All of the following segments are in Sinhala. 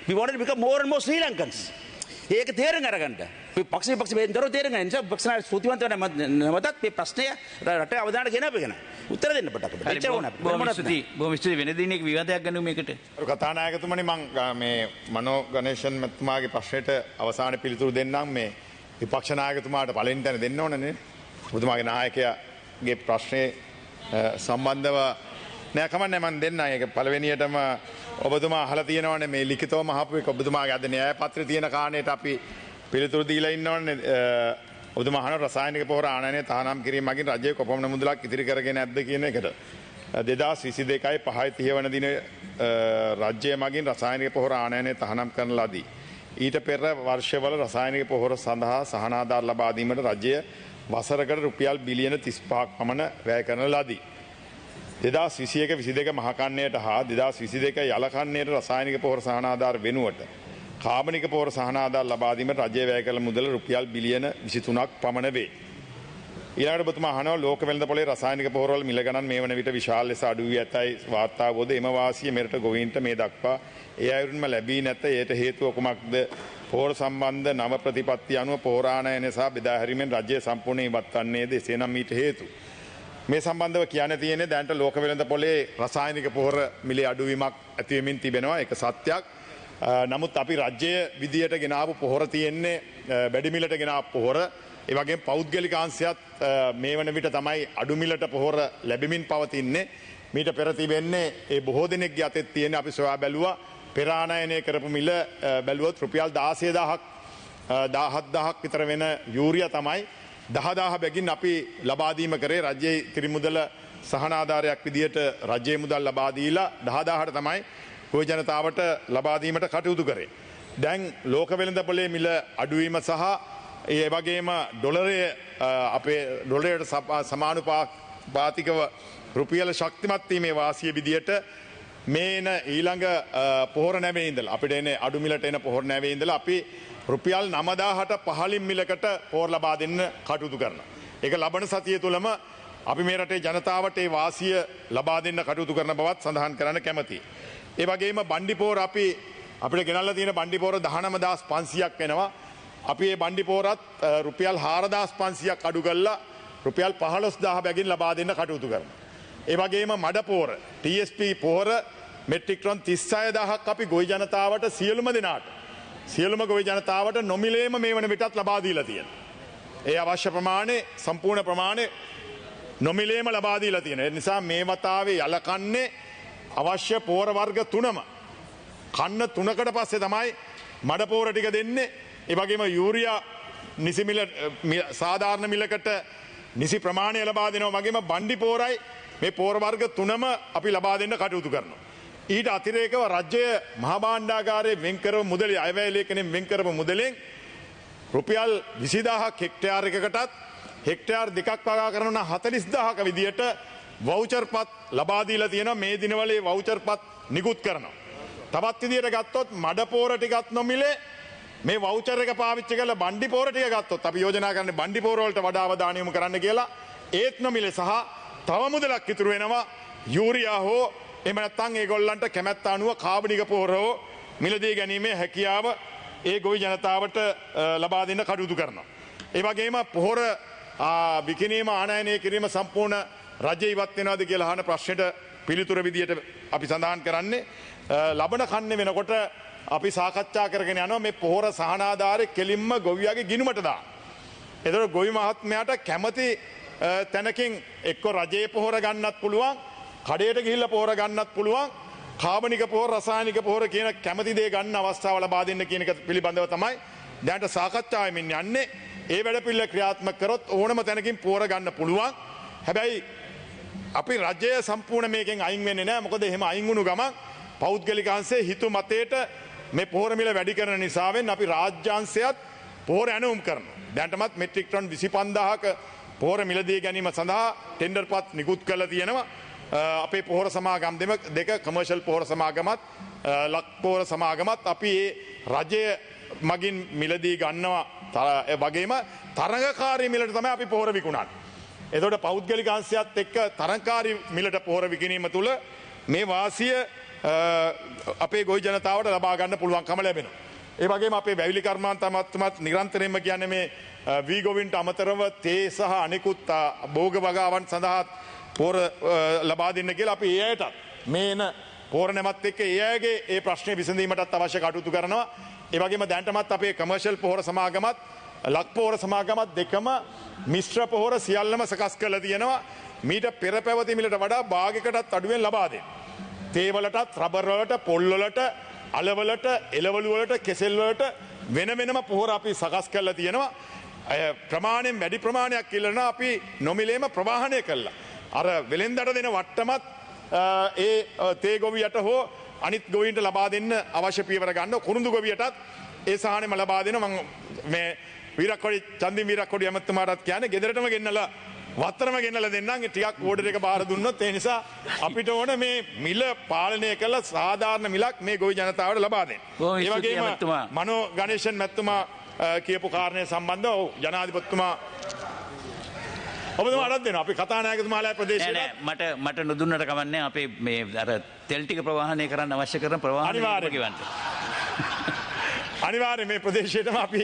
We wanted to become more and more Sri Lankans. ඒක තේරුම් අරගන්න. පක්ෂ විපක්ෂ බෙදතරෝ තේරුම් ගන්න නිසා පක්ෂ නායක ස්තුතිවන්ත වෙන නැවතත් මේ ප්‍රශ්නය රටේ අවධානයට ගෙනපගෙන උත්තර දෙන්න පටක් අපිට. එච්චර ඕන අපිට. බොහොම ස්තුතියි වෙන දිනයක විවාදයක් ගන්න මේකට. කතානායකතුමනි මම මේ මනෝ ගණේෂන් මහත්මයාගේ ප්‍රශ්නෙට අවසාන පිළිතුරු දෙන්නම් මේ විපක්ෂ නායකතුමාට පළවෙනි තැන දෙන්න ඕනනේ. ඔබතුමාගේ නායකයාගේ ප්‍රශ්නේ සම්බන්ධව නෑ කමන්නේ මම දෙන්නම්. ඒක පළවෙනියටම ඔබතුමා අහලා තියෙනවනේ මේ ලිඛිතවම අහපු එක ඔබතුමාගේ අද න්‍යාය පත්‍රය තියෙන කාණේට අපි පිළිතුරු දීලා ඉන්නවනේ. ඔබතුමා අහන රසායනික පොහොර ආනයනය තහනම් කිරීම මගින් රජයේ කොපමණ මුදලක් ඉතිරි කරගෙන නැද්ද කියන එකට 2022 5:30 වන දින රජය මගින් රසායනික පොහොර ආනයනය තහනම් කරන ලදී. ඊට පෙර වර්ෂවල රසායනික පොහොර සඳහා සහනාධාර ලබා දීමට රජය වසරකට රුපියල් බිලියන 35ක් පමණ වැය කරන ලදී. 2021-22 මහකන්නයට හා 2022 යලකන්නයට රසායනික පොහොර සහනාධාර වෙනුවට කාබනික පොහොර සහනාධාර ලබා දීමට රජය වැය කළ මුදල රුපියල් බිලියන 23ක් පමණ වේ. ඊළඟට ඔබතුමා අහනවා ලෝක වෙළඳපොලේ රසායනික පොහොරවල මිල ගණන් මේ වන විට විශාල ලෙස අඩු වී ඇතයි වාර්තා වුවද එම වාසිය මෙරට ගොවීන්ට මේ දක්වා ඒ අයුරින්ම ලැබී නැත. එයට හේතුව කුමක්ද? පොහොර සම්බන්ධ නව ප්‍රතිපත්ති අනුව පොහොර ආනයනය සහ බෙදා හැරීමෙන් රජය සම්පූර්ණයෙන් ඉවත් වන්නේද? එසේනම් ඊට හේතු මේ සම්බන්ධව කියන්න තියෙන්නේ දැනට ලෝක වෙළඳපොලේ රසායනික පොහොර මිලේ අඩුවීමක් ඇති වෙමින් තිබෙනවා. ඒක සත්‍යයක්. නමුත් අපි රජය විදියට ගෙනාවු පොහොර තියෙන්නේ වැඩි මිලට ගෙනාවු පොහොර. ඒ වගේම පෞද්ගලික අංශයත් මේ වන විට තමයි අඩු මිලට පොහොර ලැබෙමින් පවතින්නේ. මීට පෙර තිබෙන්නේ ඒ බොහෝ දෙනෙක්ගේ අතේ තියෙන අපි සොයා බැලුවා පෙර ආනයනය කරපු මිල බැලුවොත් රුපියල් 16000ක් 17000ක් විතර වෙන යූරියා තමයි 10000 බැගින් අපි ලබා දීම කරේ. රජයේ ත්‍රිමුදල සහනාධාරයක් විදියට රජයේ මුදල් ලබා දීලා 10000ට තමයි ගොවි ජනතාවට ලබා දීමට කටයුතු කරේ. දැන් ලෝක වෙළඳපොලේ මිල අඩුවීම සහ ඒ වගේම ඩොලරය අපේ ඩොලරයට සමානුපාතිකව රුපියල ශක්තිමත් වීමේ වාසිය විදියට මේන ඊළඟ පොහොර නැවේ ඉඳලා අපිට එන්නේ අඩු මිලට එන පොහොර නැවේ ඉඳලා අපි රුපියල් 9000ට පහළින් මිලකට පොහොර ලබා දෙන්න කටයුතු කරනවා. ඒක ලබන සතිය තුලම අපි මේ රටේ ජනතාවට ඒ වාසිය ලබා දෙන්න කටයුතු කරන බවත් සඳහන් කරන්න කැමතියි. ඒ වගේම බණ්ඩි පොහොර අපිට ගෙනල්ලා තියෙන බණ්ඩි පොහොර 19500ක් වෙනවා. අපි මේ බණ්ඩි පොහොරත් රුපියල් 4500ක් අඩු කරලා රුපියල් 15000 බැගින් ලබා දෙන්න කටයුතු කරනවා. ඒ වගේම මඩ පොහොර TSP පොහොර මෙට්‍රික් ටන් 36000ක් අපි ගොවි ජනතාවට සියලුම ගොවි ජනතාවට නොමිලේම මේ වන විටත් ලබා දීලා තියෙනවා. ඒ අවශ්‍ය ප්‍රමාණය සම්පූර්ණ ප්‍රමාණය නොමිලේම ලබා දීලා තියෙනවා. ඒ නිසා මේ වතාවේ යලකන්නේ අවශ්‍ය පොහොර වර්ග තුනම කන්න තුනකට පස්සේ තමයි මඩ පොහොර ටික දෙන්නේ. ඒ වගේම යූරියා නිසි මිල සාධාරණ මිලකට නිසි ප්‍රමාණය ලබා දෙනවා. වගේම බණ්ඩි පොහොරයි මේ පොහොර වර්ග තුනම අපි ලබා දෙන්න කටයුතු කරනවා. ඊට අතිරේකව රජය මහා භාණ්ඩාගාරයේ වෙන් කරව මුදලේ අයවැය ලේඛනයෙන් වෙන් කරව මුදලෙන් රුපියල් 20000ක් හෙක්ටයාර් එකකටත් හෙක්ටයාර් දෙකක් වගා කරනවා 40000ක විදියට වවුචර් පත් ලබා දීලා තියෙනවා. මේ දිනවල ඒ වවුචර් පත් නිකුත් කරනවා. තවත් විදියට ගත්තොත් මඩ පොහොර ටිකත් නොමිලේ මේ වවුචර් එක පාවිච්චි කරලා බණ්ඩි පොහොර ටික ගත්තොත් අපි යෝජනා කරන්නේ බණ්ඩි පොහොර වලට වඩා අවධානය යොමු කරන්න කියලා. ඒත් නොමිලේ සහ තව මුදලක් ඉතුරු වෙනවා යූරියා හෝ එහෙම නැත්නම් ඒගොල්ලන්ට කැමැත්ත අනුව කාබනික පොහොර හෝ මිලදී ගැනීමේ හැකියාව ඒ ගොවි ජනතාවට ලබා දෙන්න කටයුතු කරනවා. ඒ වගේම පොහොර විකිණීම ආනයනය කිරීම සම්පූර්ණ රජය ඉවත් වෙනවද කියලා අහන ප්‍රශ්නෙට පිළිතුර විදියට අපි සඳහන් කරන්නේ ලබන කන්නේ වෙනකොට අපි සාකච්ඡා කරගෙන යනවා මේ පොහොර සහනාධාරය කෙලින්ම ගොවියාගේ ගිණුමට දාන්න. එතකොට ගොවි මහත්මයාට කැමති තැනකින් එක්ක රජයේ පොහොර ගන්නත් පුළුවන්, කඩේට ගිහිල්ලා පොහොර ගන්නත් පුළුවන්, කාබනික පොහොර රසායනික පොහොර කියන කැමති දේ ගන්න අවස්ථාව ලබා දෙන්න කියන එක පිළිබඳව තමයි දැනට සාකච්ඡාවෙමින් යන්නේ. ඒ වැඩ පිළිවෙල ක්‍රියාත්මක කරොත් ඕනම තැනකින් පොහොර ගන්න පුළුවන්. හැබැයි අපි රජය සම්පූර්ණ මේකෙන් අයින් වෙන්නේ නැහැ. මොකද එහෙම අයින් වුණු ගමන් පෞද්ගලික අංශයේ හිතු මතයට මේ පොහොර මිල වැඩි කරන නිසාවෙන් අපි රාජ්‍යාංශයත් පොහොර ඇණවුම් කරනවා. දැනටමත් මෙට්‍රික් ටන් 25000ක පොහොර මිලදී ගැනීම සඳහා ටෙන්ඩර් පත් නිකුත් කරලා තියෙනවා. අපේ පොහොර සමාගම් දෙක කමර්ෂල් පොහොර සමාගමත් ලක් පොහොර සමාගමත් අපි ඒ රජය මගින් මිලදී ගන්නවා. වගේම තරඟකාරී මිලට තමයි අපි පොහොර විකුණන්නේ. එතකොට පෞද්ගලික අංශයත් එක්ක තරඟකාරී මිලට පොහොර විකිණීම තුළ මේ වාසිය අපේ ගොවි ජනතාවට ලබා ගන්න පුළුවන්කම ලැබෙනවා. ඒ වගේම අපේ වැවිලි කර්මාන්ත අමාත්‍යමත් නිරන්තරයෙන්ම කියන්නේ මේ වී ගොවින්ට අමතරව තේ සහ අනිකුත් භෝග වගාවන් සඳහා පෝර ලබා දෙන්න කියලා අපි ඒ අයටත් මේන පෝර නැමත් එක්ක ඒ අයගේ ඒ ප්‍රශ්නේ විසඳීමටත් අවශ්‍ය කටයුතු කරනවා. ඒ වගේම දැනටමත් අපේ කමර්ෂල් පොහොර සමාගමත් ලක් පොහොර සමාගමත් දෙකම මිශ්‍ර පොහොර සියල්ලම සකස් කරලා තියෙනවා. මීට පෙර පැවති මිලට වඩා භාගයකටත් අඩුවෙන් ලබා දෙන්න. තේ වලටත් රබර් වලට පොල් වලට අලවලට එළවලු වලට කෙසෙල් වලට වෙන වෙනම පොහොර අපි සකස් කරලා තියෙනවා. ප්‍රමාණයෙන් වැඩි ප්‍රමාණයක් ඉල්ලනවා අපි නොමිලේම ප්‍රවාහනය කළා. අර වෙලෙන්දට දෙන වට්ටමත් ඒ තේ ගොවියට හෝ අනිත් ගොවීන්ට ලබා දෙන්න අවශ්‍ය පියවර ගන්න. කුරුඳු ගොවියටත් ඒ සහනෙම ලබා දෙන මම මේ වීරක්කොඩි චන්දින් වීරක්කොඩි ඇමතුමාටත් කියන්නේ ගෙදරටම ගෙන්නලා වත්තරම ගෙන්නලා දෙන්නම්. ටිකක් ඕඩර් එක බාර දුන්නොත් ඒ නිසා අපිට ඕන මේ මිල පාලනය කළා සාධාරණ මිලක් මේ ගොවි ජනතාවට ලබා දෙන්න. ඒ වගේම මනෝ ගණේෂන් මැතිතුමා කියපු කාරණය සම්බන්ධව ජනාධිපතිතුමා ඔබතුමා අරන් දෙනවා. අපි කතානායකතුමාලා ප්‍රදේශයේ මට නොදුන්නට කමන්නේ අපේ මේ අර තෙල් ටික ප්‍රවාහනය කරන්න අවශ්‍ය කරන ප්‍රවාහන ගෙවන්න. අනිවාර්යයෙන් මේ ප්‍රදේශයටම අපි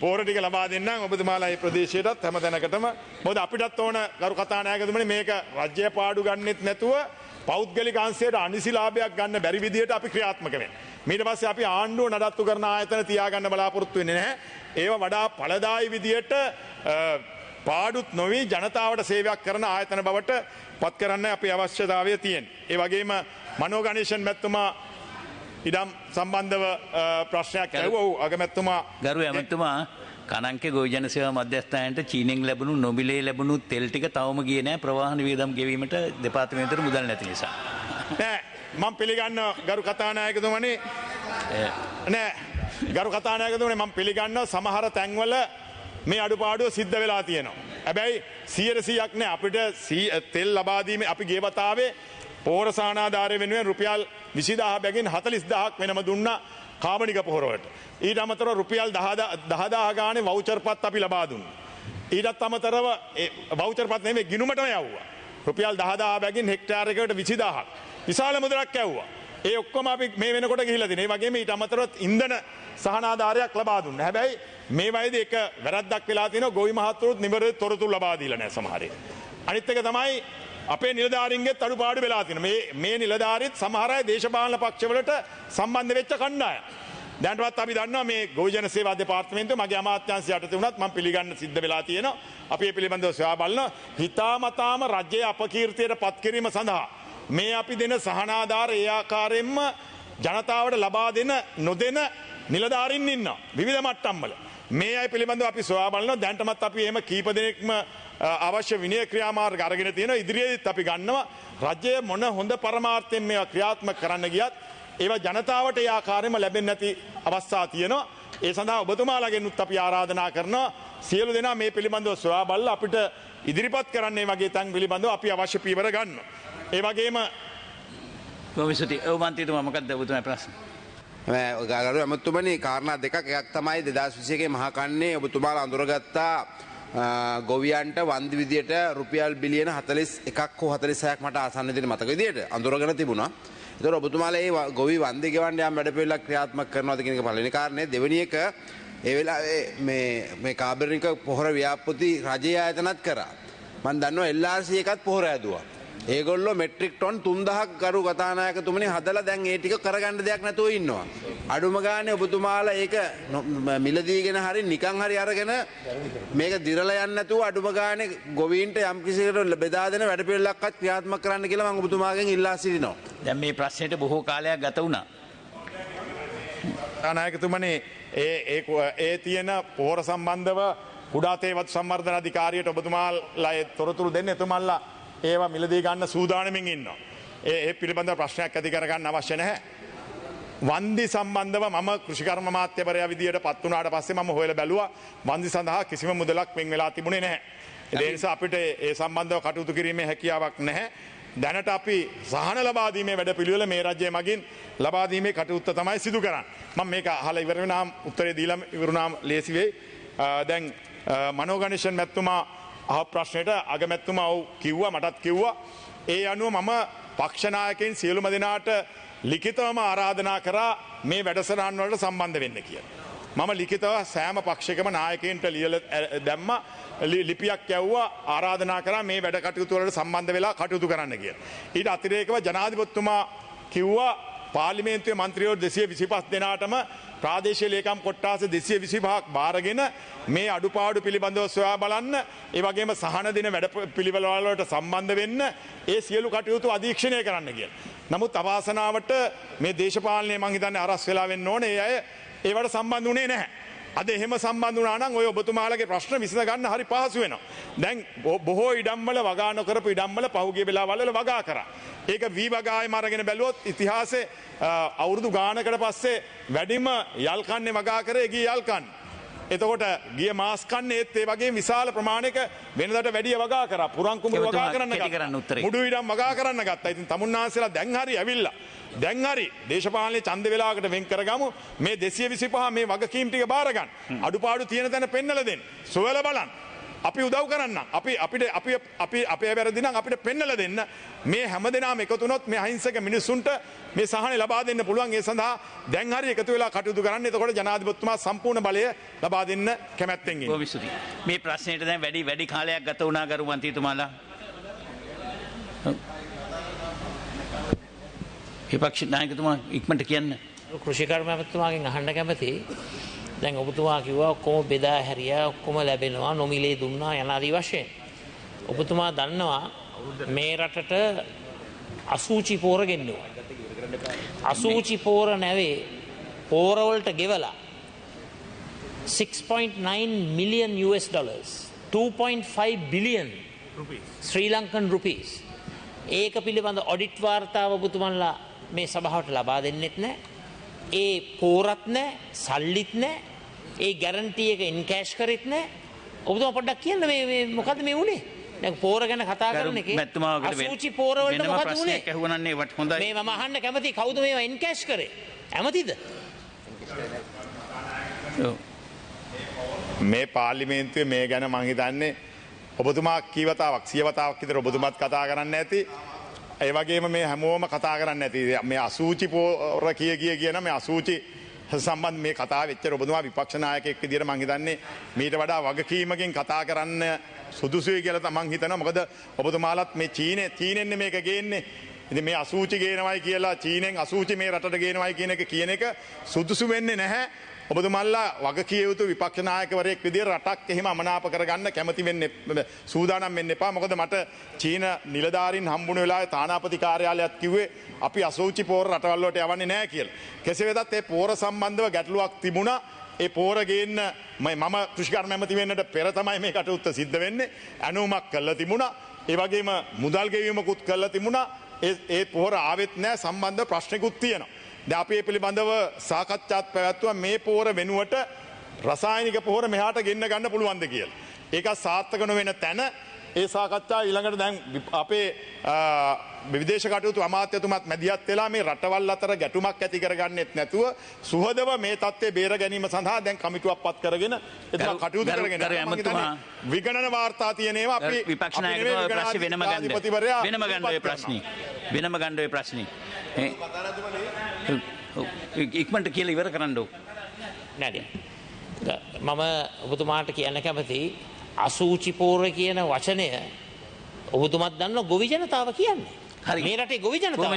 පෝර ටික ලබා දෙන්නම් ඔබතුමාලා මේ ප්‍රදේශයටත් හැම තැනකටම. මොකද අපිටත් ඕන ගරු කතානායකතුමනි මේක රාජ්‍ය පාඩු ගන්නෙත් නැතුව පෞද්ගලික අංශයට අනිසි ලාභයක් ගන්න බැරි විදියට අපි ක්‍රියාත්මක වෙනවා. ඊට පස්සේ අපි ආණ්ඩුව නඩත්තු කරන ආයතන තියාගන්න බලාපොරොත්තු වෙන්නේ නැහැ. ඒව වඩා ඵලදායි විදියට පාඩුත් නොවි ජනතාවට සේවයක් කරන ආයතන බවට පත් කරන්න අපේ අවශ්‍යතාවය තියෙනවා. ඒ වගේම මනෝ ගණේෂන් මැතිතුමා ඉඩම් සම්බන්ධව ප්‍රශ්නයක් ඇහුවා. අගමැතිතුමා ගරු ඇමතුමා කණංකේ ගොවි ජන සේවා මධ්‍යස්ථානයට චීනෙන් ලැබුණු නොමිලේ ලැබුණු තෙල් ටික තවම ගියේ නැහැ ප්‍රවාහන වියදම් ගෙවීමට දෙපාර්තමේන්තුවට මුදල් නැති නිසා. නෑ මම පිළිගන්නවා ගරු කතානායකතුමනි. නෑ ගරු කතානායකතුමනි මම පිළිගන්නවා සමහර තැන්වල මේ අඩුපාඩුව සිද්ධ වෙලා තියෙනවා. හැබැයි 100%ක් නෑ අපිට තෙල් ලබා දීමේ අපි ගේ වතාවේ පෝර සානාධාරය වෙනුවෙන් රුපියල් 20000 බැගින් 40000ක් වෙනම දුන්නා කාබනික පොහොර වලට. ඊට අමතරව රුපියල් 10000 ගානේ වවුචර් පත් අපි ලබා දුන්නා. ඊටත් අමතරව වවුචර් පත් නෙමෙයි ගිණුමටම යවුවා. රුපියල් 10000 බැගින් හෙක්ටාරයකට 20000ක්. විශාල මුදලක් යවුවා. ඒ ඔක්කොම අපි මේ වෙනකොට ගිහිල්ලා තියෙනවා. ඒ වගේම ඊට අමතරව ඉන්ධන සහනාධාරයක් ලබා දුන්නා. හැබැයි මේ වයිදී එක වැරද්දක් වෙලා තියෙනවා. ගොවි මහත්වරුත් නිවැරදි තොරතුරු ලබා දීලා නැහැ සමහරේ. අනිත් එක තමයි අපේ නිලධාරීන්ගෙත් අඩුපාඩු වෙලා තියෙනවා. මේ නිලධාරීත් සමහර අය දේශපාලන පක්ෂවලට සම්බන්ධ වෙච්ච කණ්ඩායම්. දැනටවත් අපි දන්නවා මේ ගොවි ජන සේවා දෙපාර්තමේන්තුව මගේ අමාත්‍යාංශය යටතේ වුණත් මම පිළිගන්න සිද්ධ වෙලා තියෙනවා. අපි මේ පිළිබඳව සොයා බලනවා. හිතාමතාම රජයේ අපකීර්තියට පත් කිරීම සඳහා මේ අපි දෙන සහනාධාර ඒ ආකාරයෙන්ම ජනතාවට ලබා දෙන නොදෙන නිලධාරීන් ඉන්නවා විවිධ මට්ටම් වල. මේ අය පිළිබඳව අපි සොයා බලනවා. දැනටමත් අපි එහෙම කීප දෙනෙක්ම අවශ්‍ය විනය ක්‍රියාමාර්ග අරගෙන තියෙනවා. ඉදිරියේදීත් අපි ගන්නවා. රජය මොන හොඳ පරමාර්ථයෙන් මේවා ක්‍රියාත්මක කරන්න ගියත් ඒවා ජනතාවට ඒ ආකාරයෙන්ම ලැබෙන්නේ නැති අවස්ථා තියෙනවා. ඒ සඳහා ඔබතුමාලාගෙනුත් අපි ආරාධනා කරනවා සියලු දෙනා මේ පිළිබඳව සොයා බලලා අපිට ඉදිරිපත් කරන්න මේ වගේ තැන් පිළිබඳව අපි අවශ්‍ය පියවර ගන්නවා. ඒ වගේම කොමිසති මන්ත්‍රීතුමා මොකක්ද ඔබතුමා ප්‍රශ්න? ගරු ඇමතුමනි කාරණා දෙකක්. එකක් තමයි 2021 මහා කන්නේ ඔබතුමාලා අඳුරගත්තා ගොවියන්ට වන්දි විදියට රුපියල් බිලියන 41ක් හෝ 46ක් මට ආසන්න විදිහට මතක විදියට අඳුරගෙන තිබුණා. ඒතර ඔබතුමාලා ඒ ගොවි වන්දි ගෙවන්න යම් වැඩපිළිවෙලක් ක්‍රියාත්මක කරනවාද කියන එක පළවෙනි කාරණේ. දෙවෙනි එක ඒ වෙලාවේ මේ කාබනික පොහොර ව්‍යාපෘති රජයේ ආයතනත් කරා. මම දන්නවා LRC එකත් පොහොර ඇදුවා. ඒගොල්ලෝ මෙට්‍රික් ටොන් 3000ක් ගරු කතානායකතුමනි හදලා දැන් ඒ ටික කරගන්න දෙයක් නැතුව ඉන්නවා. අඩුම ගානේ ඔබතුමාලා ඒක මිලදීගෙන හරි නිකන් හරි අරගෙන මේක දිරලා යන්නේ නැතුව අඩුම ගානේ ගොවීන්ට යම් කිසිකට බෙදා දෙන වැඩපිළිවෙලක්වත් ක්‍රියාත්මක කරන්න කියලා මම ඔබතුමාගෙන් ඉල්ලා සිටිනවා. දැන් මේ ප්‍රශ්නෙට බොහෝ කාලයක් ගත වුණා. කතානායකතුමනි ඒ තියෙන පොහොර සම්බන්ධව කුඩා තේවත් සංවර්ධන අධිකාරියට ඔබතුමාලා ඒ තොරතුරු දෙන්න එතුමාලා ඒවා මිලදී ගන්න සූදානමින් ඉන්නවා. ඒ පිළිබඳව ප්‍රශ්නයක් ඇති කරගන්න අවශ්‍ය නැහැ. වන්දි සම්බන්ධව මම කෘෂිකර්ම මාත්‍යවරයා විදියට පත් වුණාට පස්සේ මම හොයලා බැලුවා වන්දි සඳහා කිසිම මුදලක් වෙන් වෙලා තිබුණේ නැහැ. ඒ නිසා අපිට ඒ සම්බන්ධව කටයුතු කිරීමේ හැකියාවක් නැහැ. දැනට අපි සහන ලබා දීමේ වැඩපිළිවෙල මේ රජය මගින් ලබා දීමේ කටයුත්ත තමයි සිදු කරන්නේ. මම මේක අහලා ඉවර වෙනාම උත්තරේ දීලා ඉවරුනාම ලේසි වෙයි. දැන් මනෝ ගණේෂන් මැතිතුමා අහ ප්‍රශ්නයට අගමැතිතුමා ඔව් කිව්වා මටත් කිව්වා. ඒ අනුව මම පක්ෂ නායකයන් සියලුම දෙනාට ලිඛිතවම ආරාධනා කරා මේ වැඩසටහන් වලට සම්බන්ධ වෙන්න කියලා. මම ලිඛිතව සෑම පක්ෂයකම නායකයින්ට ලියලා දැම්මා ලිපියක් යවුවා ආරාධනා කරා මේ වැඩ කටයුතු වලට සම්බන්ධ වෙලා කටයුතු කරන්න කියලා. ඊට අතිරේකව ජනාධිපතිතුමා කිව්වා පාර්ලිමේන්තුවේ මන්ත්‍රීවරු 225 දෙනාටම ප්‍රාදේශීය ලේකම් කොට්ටාස 225ක් බාරගෙන මේ අඩුපාඩු පිළිබඳව සොයා බලන්න, ඒ වගේම සහන දින වැඩ පිළිවෙල වලට සම්බන්ධ වෙන්න, ඒ සියලු කටයුතු අධීක්ෂණය කරන්න කියලා. නමුත් අවාසනාවට මේ දේශපාලනය මං හිතන්නේ අරස් වෙලා වෙන්න ඕනේ. ඒ අය ඒවට සම්බන්ධ වුණේ නැහැ. අද එහෙම සම්බන්ධ වුණා නම් ඔය ඔබතුමාලගේ ප්‍රශ්න විසඳ ගන්න හරි පහසු වෙනවා. දැන් බොහෝ ඉඩම්වල වගා නොකරපු ඉඩම්වල පහුගිය වෙලාවල් වල වගා කරා. ඒක වී වගායම අරගෙන බැලුවොත් ඉතිහාසයේ අවුරුදු ගානකට පස්සේ වැඩිම යල් කන්නේ වගා කරේ ගිය යල් කන්න. එතකොට ගිය මාස් කන්නේ ඒත් ඒ වගේ විශාල ප්‍රමාණයක වෙනදට වැඩිය වගා කරා. පුරන් කුඹුරු වගා කරන්න ගත්තා. මුඩු ඉඩම් වගා කරන්න ගත්තා. ඉතින් තමුන්නාන්සේලා දැන් හරි ඇවිල්ලා. දැන් හරි දේශපාලනයේ ඡන්ද වේලාවකට වෙන් කරගමු. මේ 225 මේ වගකීම් ටික බාර ගන්න. අඩුපාඩු තියෙන තැන පෙන්නලා දෙන්න. සොයලා බලන්න. අපි උදව් කරන්න. අපි අපේ වැරදි නම් අපිට පෙන්නලා දෙන්න. මේ හැමදෙනාම එකතු වුණොත් මේ අහිංසක මිනිසුන්ට මේ සහනය ලබා දෙන්න පුළුවන්. ඒ සඳහා දැන් හරි එකතු වෙලා කටයුතු කරන්න. එතකොට ජනාධිපතිතුමා සම්පූර්ණ බලය ලබා දෙන්න කැමැත්තෙන් ඉන්නේ. මේ ප්‍රශ්නෙට දැන් වැඩි කාලයක් ගත වුණා ගරු මන්ත්‍රීතුමාලා. විපක්ෂ නායකතුමා ඉක්මනට කියන්න. කෘෂිකර්ම ඇමතුමාගෙන් අහන්න කැමති. දැන් ඔබතුමා කිව්වා ඔක්කොම බෙදා හැරියා, ඔක්කොම ලැබෙනවා, නොමිලේ දුන්නා යනාදී වශයෙන්. ඔබතුමා දන්නවා මේ රටට අසූචි පෝර ගෙන්නුවා. අසූචි පෝර නැවේ පෝරවලට ගෙවලා 6.9 million US dollars, 2.5 billion Sri Lankan rupees. ඒක පිළිබඳ ඔඩිට් වාර්තාව ඔබතුමන්ලා මේ සභාවට ලබා දෙන්නෙත් නැහැ. ඒ පෝරත් නැහැ, සල්ලිත් නැහැ. ඒ ගැරන්ටි එක ඉන්කෑෂ් කරෙත් නැහැ. ඔබතුමා පොඩ්ඩක් කියන්න මේ මොකද්ද මේ වුනේ? දැන් පෝර ගැන කතා කරන එකේ අසූචි පෝර වලට මොකද වුනේ? මේ මම අහන්න කැමතියි කවුද මේවා ඉන්කෑෂ් කරේ? ඇමතිද? මේ පාර්ලිමේන්තුවේ මේ ගැන මං හිතන්නේ ඔබතුමා කීවතාවක් 100 වතාවක් විතර ඔබතුමාත් කතා කරන්න ඇති. ඒ වගේම මේ හැමෝම කතා කරන්න ඇති. මේ අසූචි පෝර කියන මේ අසූචි සම්බන්ධ මේ කතාව එච්චර ඔබතුමා විපක්ෂ නායකයෙක් විදියට මං හිතන්නේ මීට වඩා වගකීමකින් කතා කරන්න සුදුසුයි කියලා තමන් හිතනවා. මොකද ඔබතුමාලත් මේ චීනෙන්නේ මේක ගේන්නේ. ඉතින් මේ අසූචි ගේනවයි කියලා චීනෙන් අසූචි මේ රටට ගේනවයි කියන එක සුදුසු වෙන්නේ නැහැ. ඔබතුමල්ලා වගකිය යුතු විපක්ෂ නායකවරයෙක් විදිහට රටක් එහෙම අමනාප කරගන්න කැමති වෙන්නේ සූදානම් වෙන්න එපා. මොකද මට චීන නිලධාරීන් හම්බුන වෙලාවේ තානාපති කාර්යාලයත් කිව්වේ අපි අසූචි පෝර රටවල් වලට යවන්නේ නැහැ කියලා. කෙසේ වෙතත් ඒ පෝර සම්බන්ධව ගැටලුවක් තිබුණා. ඒ පෝර ගේන්න මම කෘෂිකර්ම ඇමති වෙන්නට පෙර තමයි මේ කටයුත්ත සිද්ධ වෙන්නේ. ඇනුමක් කළා තිබුණා. ඒ වගේම මුදල් ගෙවීමකුත් කළා තිබුණා. ඒ පෝර ආවෙත් නැහැ. සම්බන්ධ ප්‍රශ්නකුත් තියෙනවා. දැන් අපි මේ පිළිබඳව සාකච්ඡාත් පැවැත්වුවා මේ පෝර වෙනුවට රසායනික පෝර මෙහාට ගෙන්න ගන්න පුළුවන්ද කියලා. ඒක සාර්ථක නොවන තැන ඒ සාකච්ඡා ඊළඟට දැන් අපේ විදේශ කටයුතු අමාත්‍යතුමත් මැදිහත් වෙලා මේ රටවල් අතර ගැටුමක් ඇති කරගන්නෙත් නැතුව සුහදව මේ තත්ත්වය බේර ගැනීම සඳහා දැන් කමිටුවක් පත් කරගෙන එතන කටයුතු කරගෙන විගණන වාර්තා තියෙනවා. අපි විපක්ෂ නායකතුමා ප්‍රශ්න වෙනම ගන්න ඔය ප්‍රශ්නේ ඉක්මනට කියලා ඉවර කරන්න ඕක. නෑ මම ඔබතුමාට කියන්න කැමති අසූචි පෝර කියන වචනය ඔබතුමත් දන්න ගොවි ජනතාව කියන්නේ. මේ රටේ ගොවි ජනතාව.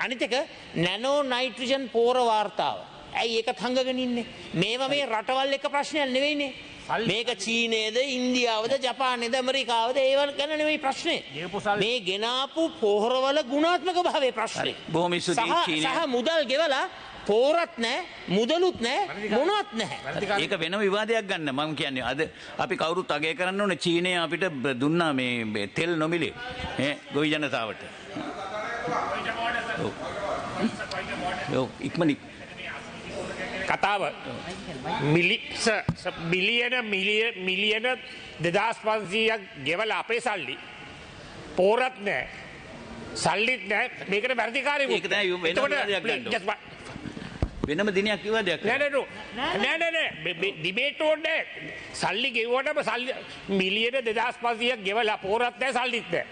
අනිත් එක නැනෝ නයිට්‍රජන් පෝර වාර්තාව. ඇයි ඒකත් හංගගෙන ඉන්නේ? මේවා මේ රටවල් එක ප්‍රශ්නයක් නෙවෙයිනේ. මේක චීනයේද ඉන්දියාවද ජපානයේද ඇමරිකාවද ඒව ගැන නෙවෙයි ප්‍රශ්නේ. මේ ගෙනාපු පොහොරවල ගුණාත්මක භාවයේ ප්‍රශ්නේ. බොහොම ස්තුතියි චීනය. සහ මුදල් ගෙවලා පෝරත් නැහැ, මුදලුත් නැහැ, මොනවත් නැහැ. ඒක වෙනම විවාදයක් ගන්න. මම කියන්නේ අද අපි කවුරුත් අගය කරන්න ඕනේ චීනය අපිට දුන්නා මේ තෙල් නොමිලේ ගොවි ජනතාවට. ඔව් ඉක්මනින් කතාව මිලියන 2500ක් ගෙවලා අපේ සල්ලි පෝරත් නැහැ, සල්ලිත් නැහැ. මේකට වැඩිකාරයෙකු ඒක තමයි වෙනම දිනයක් විවාදයක් නෑ ඩිබේට් ඕනේ. සල්ලි ගෙවුවටම සල්ලි මිලියන 2500ක් ගෙවලා පෝරත් නැහැ, සල්ලිත් නැහැ.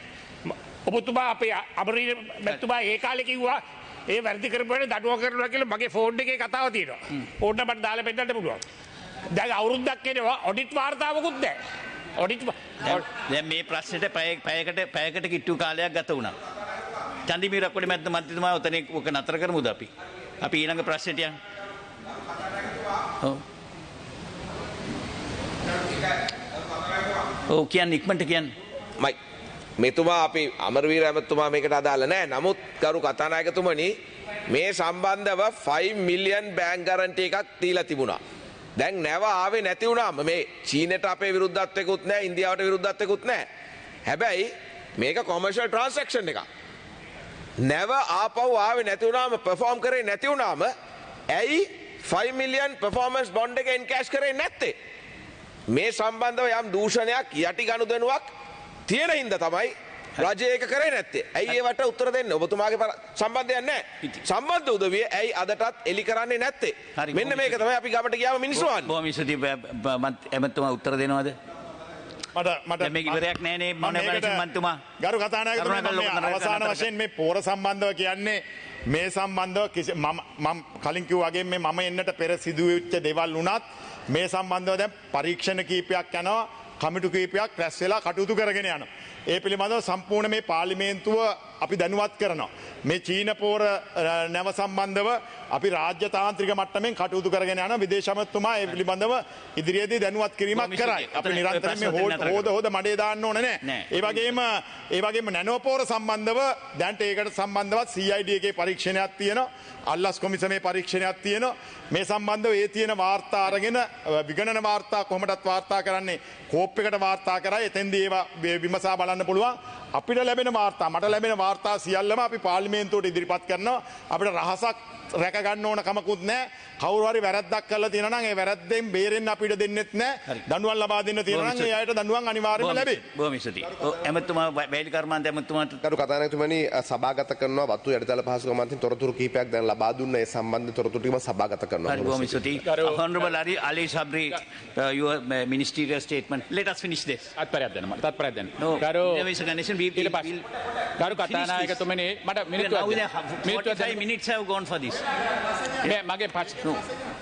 ඔබතුමා අපේ අමරීන මෙතුමා ඒ කාලේ කිව්වා ඒ වැරදි කරපුවාට දඩුවම් කරනවා කියලා මගේ ෆෝන් එකේ කතාව තියෙනවා. ඕන්න මට දාලා පෙන්නන්න පුළුවන්. දැන් අවුරුද්දක් එනවා ඔඩිට් වාර්තාවකුත් නැහැ. ඔඩිට් දැන් මේ ප්‍රශ්නෙට පැයකට කිට්ටු කාලයක් ගත වුණා. චන්දිමීර අක්කොඩි මන්ත්‍රීතුමා උතන ඔක නතර කරමුද අපි? අපි ඊළඟ ප්‍රශ්නෙට යන්න. ඔව් කියන්න ඉක්මනට කියන්න. මයි මෙතුමා අපි අමරවීර ඇමතුමා මේකට අදාළ නැහැ. නමුත් ගරු කතානායකතුමනි මේ සම්බන්ධව 5 මිලියන් බෑන්ක් ගැරන්ටි එකක් දීලා තිබුණා. දැන් නැව ආවේ නැති වුණාම මේ චීනෙට අපේ විරුද්ධත්වයකුත් නැහැ, ඉන්දියාවට විරුද්ධත්වයකුත් නැහැ. හැබැයි මේක කොමර්ෂල් ට්‍රාන්සැක්ෂන් එකක්. නැව ආපහු ආවේ නැති වුණාම පර්ෆෝම් කරේ නැති වුණාම ඇයි 5 මිලියන් පර්ෆෝමන්ස් බොන්ඩ් එක එන්කෑෂ් කරේ නැත්තේ? මේ සම්බන්ධව යම් දූෂණයක් යටි ගනුදෙනුවක් තියෙන හින්දා තමයි රජය ඒක කරේ නැත්තේ. ඇයි ඒවට උත්තර දෙන්න? ඔබතුමාගේ සම්බන්ධයක් නැහැ. සම්බන්ධ උදවිය ඇයි අදටත් එලි කරන්නේ නැත්තේ? මෙන්න මේක තමයි අපි ගමට ගියාම මිනිස්සු අහන්නේ. බොහොම ස්තුතියි එමෙතුමා උත්තර දෙනවද? මට මේක ඉවරයක් නෑනේ මන්තුමා. ගරු කතානායකතුමා අවසාන වශයෙන් මේ පෝර සම්බන්ධව කියන්නේ මේ සම්බන්ධව මම කලින් කිව්වා වගේ මේ මම එන්නට පෙර සිදුවෙච්ච දේවල් වුණත් මේ සම්බන්ධව දැන් පරීක්ෂණ කීපයක් යනවා, කමිටු කීපයක් රැස් වෙලා කටයුතු කරගෙන යනවා. ඒ පිළිබඳව සම්පූර්ණ මේ පාර්ලිමේන්තුව අපි දැනුවත් කරනවා. මේ චීන පෝර නැව සම්බන්ධව අපි රාජ්‍ය තාන්ත්‍රික මට්ටමින් කටයුතු කරගෙන යන විදේශ අමාත්‍යතුමා ඒ පිළිබඳව ඉදිරියේදී දැනුවත් කිරීමක් කරයි. අපි නිරන්තරයෙන් මේ හොද මඩේ දාන්න ඕන නෑ. ඒ වගේම නැනෝ පෝර සම්බන්ධව දැන්ට ඒකට සම්බන්ධවත් CID එකේ පරීක්ෂණයක් තියෙනවා. අල්ලස් කොමිසමේ පරීක්ෂණයක් තියෙනවා. මේ සම්බන්ධව ඒ තියෙන වාර්තා අරගෙන විගණන වාර්තා කොහොමදත් වාර්තා කරන්නේ කෝප් එකට වාර්තා කරයි. එතෙන්දී ඒවා විමසා බලන්න පුළුවන්. අපිට ලැබෙන වාර්තා මට ලැබෙන වාර්තා සියල්ලම අපි පාර්ලිමේන්තුවට ඉදිරිපත් කරනවා. අපිට රහසක් රැක ගන්න ඕන කමකුත් නැහැ. කවුරු හරි වැරද්දක් කරලා තියෙනවා නම් ඒ වැරද්දෙන් බේරෙන්න අපිට දෙන්නෙත් නැහැ. දඬුවම් ලබා දෙන්න තියෙනවා නම් ඒ අයට දඬුවම් අනිවාර්යයෙන්ම ලැබේ. බොහොම ස්තුතියි. එමෙතුමා වෛද්‍ය කර්මාන්ත එමෙතුමාට කරු කතානායකතුමනි සභාගත කරනවා වතු යටිතල පහසුකම් මතින් තොරතුරු කිහිපයක් දැන් ලබා දුන්න ඒ සම්බන්ධ තොරතුරු ටික සභාගත කරනවා. බොහොම ස්තුතියි. Honorable Ali Sabri, your ministerial statement. Let us finish this. තත්පරයක් දෙන්න මට තත්පරයක් දෙන්න. There is a condition we will කරු කතානායකතුමනි මට මිනිත්තුවක් 5 minutes have gone for this. මගේ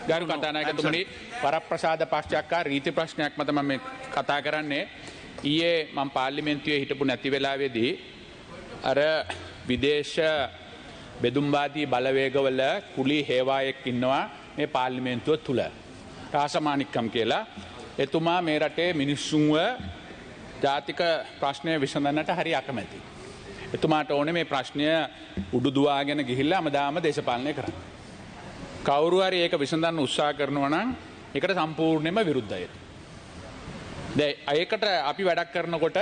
ගරු කතානායකතුමනි වරප්‍රසාද පශ්චාත්කාර රීති ප්‍රශ්නයක් මත මම කතා කරන්නේ. ඊයේ මම පාර්ලිමේන්තුවේ හිටපු නැති වෙලාවේදී අර විදේශ බෙදුම්වාදී බලවේගවල කුලී හේවායෙක් ඉන්නවා මේ පාර්ලිමේන්තුව තුල. රාසමානික්කම් කියලා. එතුමා මේ රටේ මිනිස්සුන්ව ජාතික ප්‍රශ්නය විසඳන්නට හරි අකමැති. එතුමාට ඕනේ මේ ප්‍රශ්නය උඩුදුවාගෙන ගිහිල්ලා හැමදාම දේශපාලනය කරන්න. කවුරු හරි ඒක විසඳන්න උත්සාහ කරනවා නම් ඒකට සම්පූර්ණයෙන්ම විරුද්ධයි. දැන් ඒකට අපි වැඩක් කරනකොට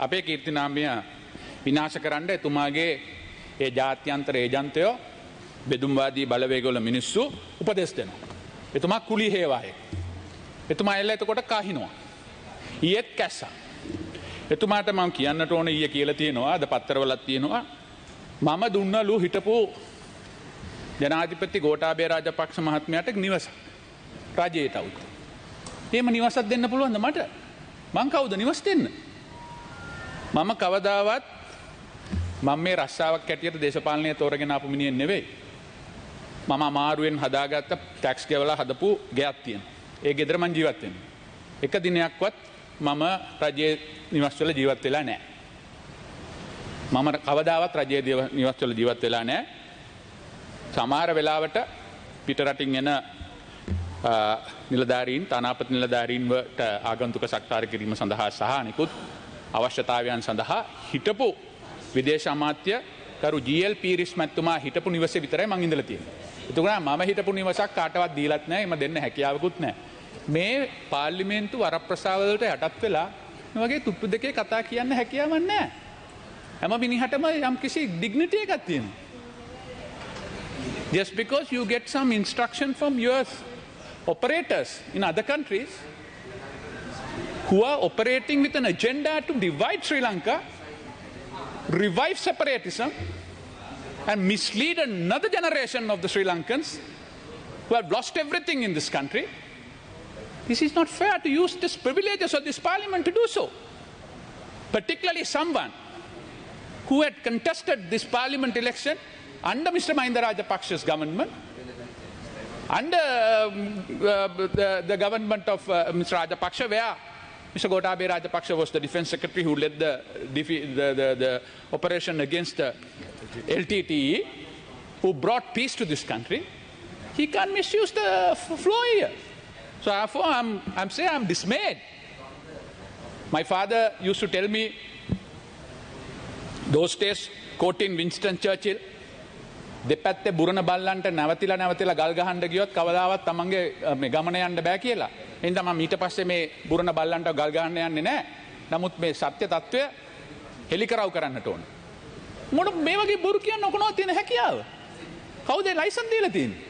අපේ කීර්තිනාමය විනාශ කරන්න එතුමාගේ ඒ ජාත්‍යන්තර ඒජන්තයෝ බෙදුම්වාදී බලවේගවල මිනිස්සු උපදෙස් දෙනවා. එතුමා කුලී හේවායෙක්. එතුමා එල්ල එතකොට කහිනවා. ඊයේත් කැස්සා. එතුමාට මම කියන්නට ඕන ඊයේ කියලා තියෙනවා අද පත්තරවලත් තියෙනවා මම දුන්නලු හිටපු ජනාධිපති ගෝඨාභය රාජපක්ෂ මහත්මයාට නිවසක් රජයට අවුත්. එහෙම නිවසක් දෙන්න පුළුවන්ද මට? මං කවුද නිවස් දෙන්න? මම කවදාවත් මම මේ රස්සාවක් හැටියට දේශපාලනය තෝරගෙන ආපු මිනිහෙක් නෙවෙයි. මම අමාරුවෙන් හදාගත්ත ටැක්ස් ගෙවලා හදපු ගෙයක් තියෙනවා. ඒ ගෙදර මං ජීවත් වෙනවා. එක දිනයක්වත් මම රජයේ නිවස්වල ජීවත් වෙලා නැහැ. මම කවදාවත් රජයේ නිවස්වල ජීවත් වෙලා නැහැ. සමහර වෙලාවට පිටරටින් එන නිලධාරීන් තානාපති නිලධාරීන්වට ආගන්තුක සත්කාර කිරීම සඳහා සහ අනිකුත් අවශ්‍යතාවයන් සඳහා හිටපු විදේශ අමාත්‍ය කරු GL පීරිස් මැතිතුමා හිටපු නිවසේ විතරයි මං ඉඳලා තියෙන්නේ. එතකොට මම හිටපු නිවසක් කාටවත් දීලත් නැහැ. එම දෙන්න හැකියාවකුත් නැහැ. මේ පාර්ලිමේන්තු වරප්‍රසාද වලට යටත් වෙලා මේ වගේ තුට්ටු දෙකේ කතා කියන්න හැකියාවක් නැහැ. හැම මිනිහටම යම් කිසි ඩිග්නිටි එකක් තියෙනවා. Just because you get some instruction from your operators in other countries who are operating with an agenda to divide Sri Lanka, revive separatism and mislead another generation of the Sri Lankans who have lost everything in this country, this is not fair to use this privileges of this parliament to do so. Particularly someone who had contested this parliament election under Mr. Mahinda Rajapaksha's government, under the government of Mr. Rajapaksha, where Mr. Gotabaya Rajapaksa was the defense secretary who led the operation against the LTTE, who brought peace to this country, he can't misuse the floor here. So therefore, I'm saying I'm dismayed. My father used to tell me, those days, quoting Winston Churchill, දෙපැත්තේ බුරණ බල්ලන්ට නැවතිලා ගල් ගහන්න ගියොත් කවදාවත් තමන්ගේ මේ ගමන යන්න බෑ කියලා. එහෙනම් මම ඊට පස්සේ මේ බුරණ බල්ලන්ට ගල් ගහන්න යන්නේ නැහැ. නමුත් මේ සත්‍ය తත්වය හෙලිකරව් කරන්නට ඕන. මොන මේ වගේ බොරු කියන්න ඔකනවා තියෙන හැකියාව? කවුද ලයිසන් දීලා තියෙන්නේ?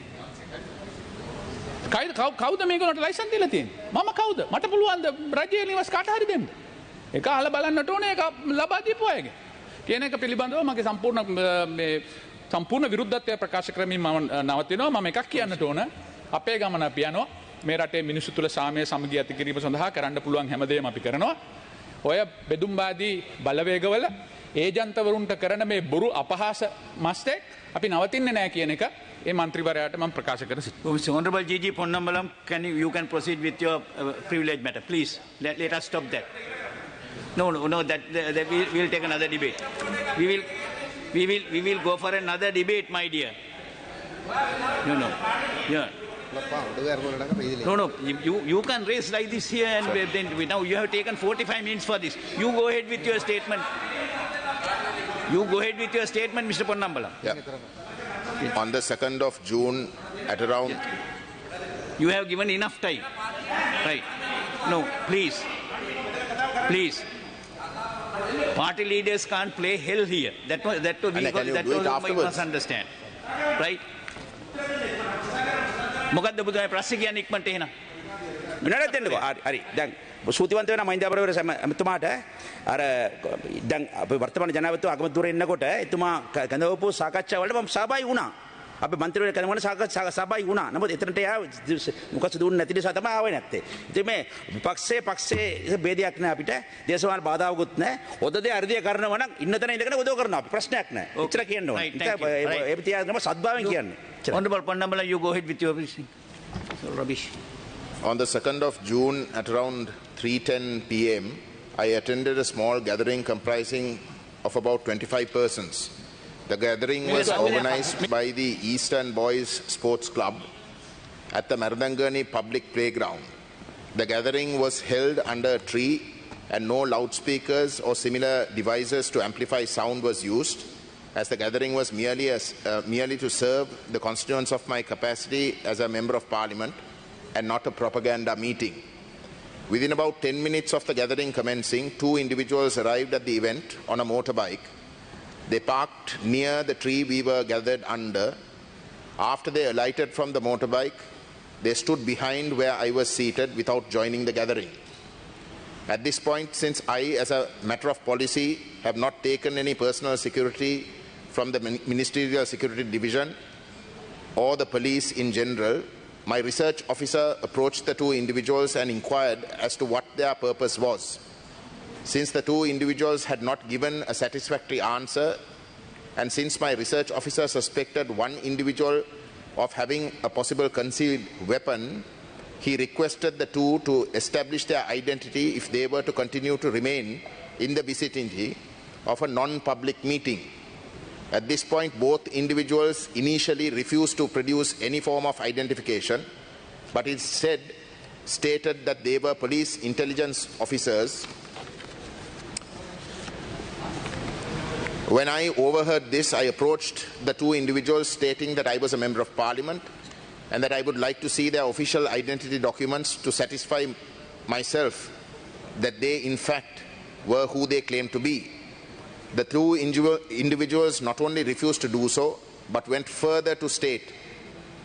කවුද මේගොල්ලන්ට ලයිසන් දීලා තියෙන්නේ? මම කවුද? මට පුළුවන් ද රජයේ නිවස් කාට හරි දෙන්න? ඒක අහලා බලන්නට ඕනේ ඒක ලබා දීපු අයගේ. කියන එක පිළිබඳව මගේ සම්පූර්ණ විරුද්ධත්වය ප්‍රකාශ කරමින් මම නවතිනවා. මම එකක් කියන්නට ඕන. අපේ ගමන අපි යනවා. මේ රටේ මිනිස්සු තුළ සාමය සමගිය ඇති කිරීම සඳහා කරන්න පුළුවන් හැමදේම අපි කරනවා. ඔය බෙදුම්වාදී බලවේගවල ඒජන්තවරුන්ට කරන මේ බොරු අපහාස මස්තෙක් අපි නවතින්නේ නැහැ කියන එක ඒ මන්ත්‍රීවරයාට මම ප්‍රකාශ කර සිටිනවා. Honorable GG Ponnambalam, you can proceed with your privilege matter, please. Let us stop that. No, that we'll take another debate. We will go for another debate, my dear. No. Yeah. No. You can raise like this here, and then now you have taken 45 minutes for this. You go ahead with your statement. Mr. Ponnambalam. Yeah. On the 2nd of June, at around. You have given enough time. Right. No, please. Party leaders can't play hell here. That we must understand. Right? මොකද්ද බුදුමයි ප්‍රශ්නේ කියන්නේ ඉක්මනට එහෙනම්. විනාඩියක් දෙන්නකෝ. හරි. දැන් සූතිවන්ත වෙන මහින්ද අපරවර එතුමාට අර දැන් අපේ වර්තමාන ජනාධිපතිතුමා අගමැතිවරු එන්නකොට එතුමා කඳවපු සාකච්ඡාවලට මම සහභාගී වුණා. අපේ මන්ත්‍රීවරු කනවන සහභාගී වුණා. නමුත් එතනට මොකද දුන්නේ නැති නිසා තමයි ආවේ නැත්තේ. ඉතින් මේ පක්ෂේ ભેදයක් නැහැ අපිට. දේශපාලන බාධාවකුත් නැහැ. ඔදදේ අර්ධිය කරනවා නම් ඉන්න තැන ඉඳගෙන උදව් කරනවා අපි. ප්‍රශ්නයක් නැහැ. එච්චර කියන්න ඕනේ. ඒ පිටියම සද්භාවයෙන් කියන්නේ. Honorable Ponnambalam, you go ahead with your briefing. Rubbish. On the 2nd of June at around 3:10 p.m., I attended a small gathering comprising of about 25 persons. The gathering was organized by the Eastern Boys Sports Club at the Maradangani public playground. The gathering was held under a tree and no loudspeakers or similar devices to amplify sound was used, as the gathering was merely to serve the constituents of my capacity as a member of parliament and not a propaganda meeting. Within about 10 minutes of the gathering commencing, 2 individuals arrived at the event on a motorbike. They parked near the tree we were gathered under. After they alighted from the motorbike, they stood behind where I was seated without joining the gathering. At this point, since I, as a matter of policy, have not taken any personal security from the Ministerial Security Division or the police in general, my research officer approached the 2 individuals and inquired as to what their purpose was. Since the 2 individuals had not given a satisfactory answer, and since my research officer suspected one individual of having a possible concealed weapon, he requested the 2 to establish their identity if they were to continue to remain in the vicinity of a non-public meeting. At this point, both individuals initially refused to produce any form of identification, but instead stated that they were police intelligence officers. When I overheard this, I approached the 2 individuals stating that I was a member of parliament and that I would like to see their official identity documents to satisfy myself that they in fact were who they claimed to be. The 2 individuals not only refused to do so, but went further to state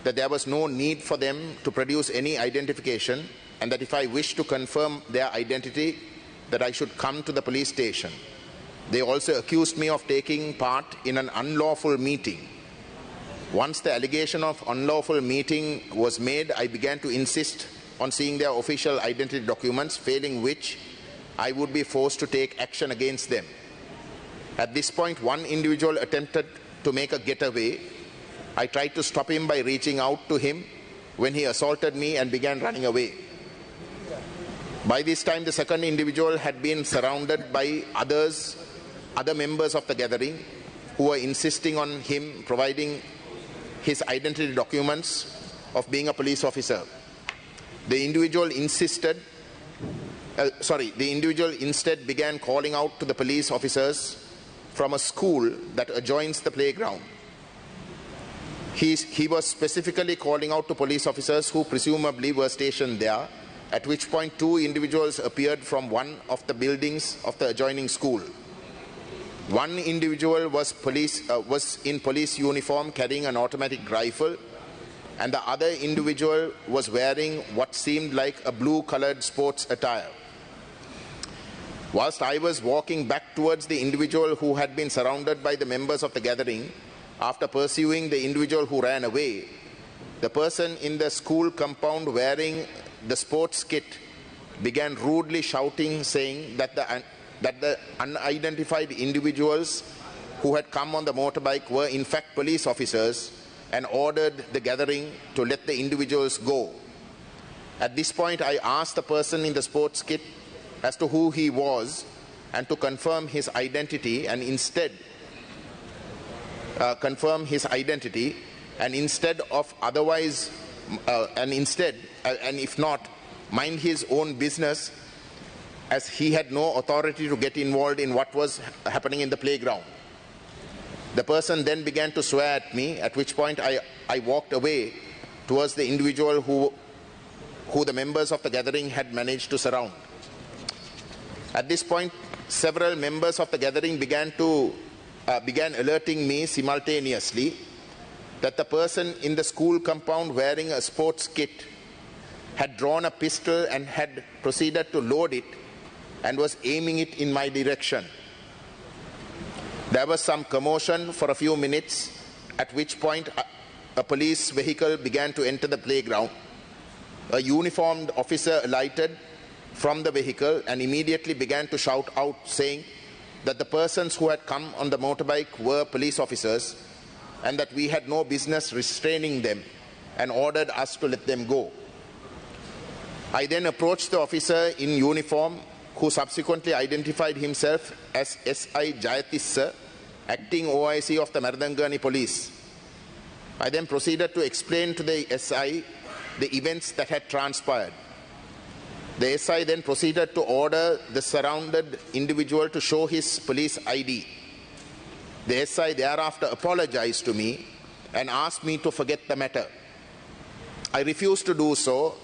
that there was no need for them to produce any identification, and that if I wished to confirm their identity, that I should come to the police station. They also accused me of taking part in an unlawful meeting. Once the allegation of unlawful meeting was made, I began to insist on seeing their official identity documents, failing which I would be forced to take action against them. At this point, one individual attempted to make a getaway. I tried to stop him by reaching out to him when he assaulted me and began running away. By this time, the second individual had been surrounded by other members of the gathering who were insisting on him providing his identity documents of being a police officer. The individual instead began calling out to the police officers from a school that adjoins the playground. He was specifically calling out to police officers who presumably were stationed there, at which point two individuals appeared from one of the buildings of the adjoining school. One individual was in police uniform carrying an automatic rifle, and the other individual was wearing what seemed like a blue-colored sports attire. Whilst I was walking back towards the individual who had been surrounded by the members of the gathering, after pursuing the individual who ran away, the person in the school compound wearing the sports kit began rudely shouting, saying that the unidentified individuals who had come on the motorbike were in fact police officers, and ordered the gathering to let the individuals go. At this point, I asked the person in the sports kit as to who he was and to confirm his identity, and instead if not, mind his own business, as he had no authority to get involved in what was happening in the playground. The person then began to swear at me, at which point I walked away towards the individual who the members of the gathering had managed to surround. At this point, several members of the gathering began alerting me simultaneously that the person in the school compound wearing a sports kit had drawn a pistol and had proceeded to load it and was aiming it in my direction. There was some commotion for a few minutes, at which point a police vehicle began to enter the playground. A uniformed officer alighted from the vehicle and immediately began to shout out, saying that the persons who had come on the motorbike were police officers and that we had no business restraining them, and ordered us to let them go. I then approached the officer in uniform, who subsequently identified himself as S.I. Jayatissa, acting OIC of the Mardangani police. I then proceeded to explain to the SI the events that had transpired. The SI then proceeded to order the surrounded individual to show his police ID. The SI thereafter apologized to me and asked me to forget the matter. I refused to do so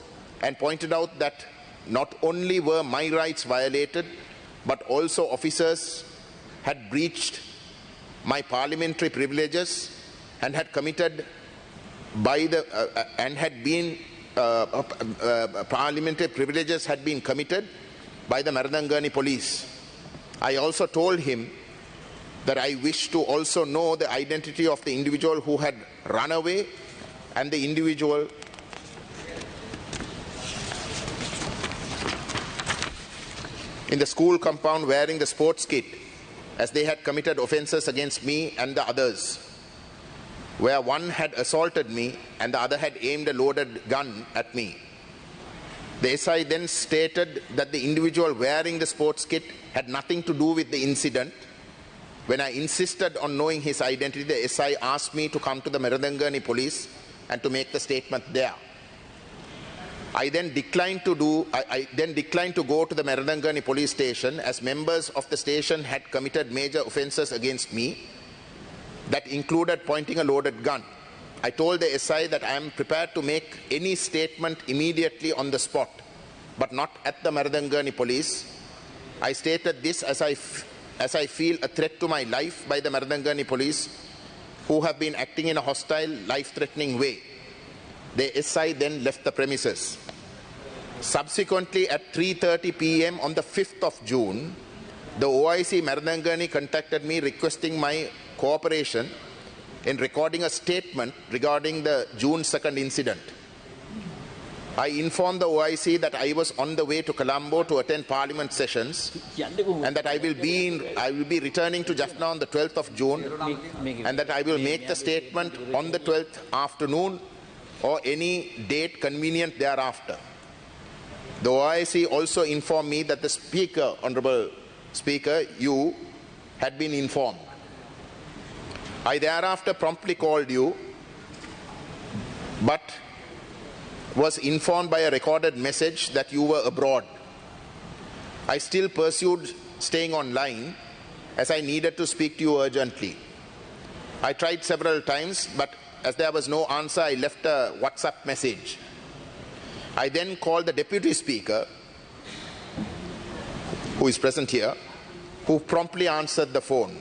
and pointed out that not only were my rights violated, but also officers had breached my parliamentary privileges and had committed parliamentary privileges had been committed by the Mardangani police. I also told him that I wished to also know the identity of the individual who had run away and the individual in the school compound wearing the sports kit, as they had committed offences against me and the others, where one had assaulted me and the other had aimed a loaded gun at me. The SI then stated that the individual wearing the sports kit had nothing to do with the incident. When I insisted on knowing his identity, the SI asked me to come to the Mardangani police and to make the statement there. I then declined to go to the Mardangani police station, as members of the station had committed major offences against me that included pointing a loaded gun. I told the SI that I am prepared to make any statement immediately on the spot, but not at the Mardangani police. I stated this as I feel a threat to my life by the Mardangani police, who have been acting in a hostile, life-threatening way. The SI then left the premises. Subsequently, at 3:30 p.m. on the 5th of June, the OIC Mardangani contacted me requesting my cooperation in recording a statement regarding the June 2nd incident. I informed the OIC that I was on the way to Colombo to attend Parliament sessions and that I will be returning to Jaffna on the 12th of June and that I will make the statement on the 12th afternoon or any date convenient thereafter. The OIC also informed me that the Speaker, Honourable Speaker, you had been informed. I thereafter promptly called you, but was informed by a recorded message that you were abroad. I still pursued staying online as I needed to speak to you urgently. I tried several times, but as there was no answer, I left a WhatsApp message. I then called the Deputy Speaker, who is present here, who promptly answered the phone.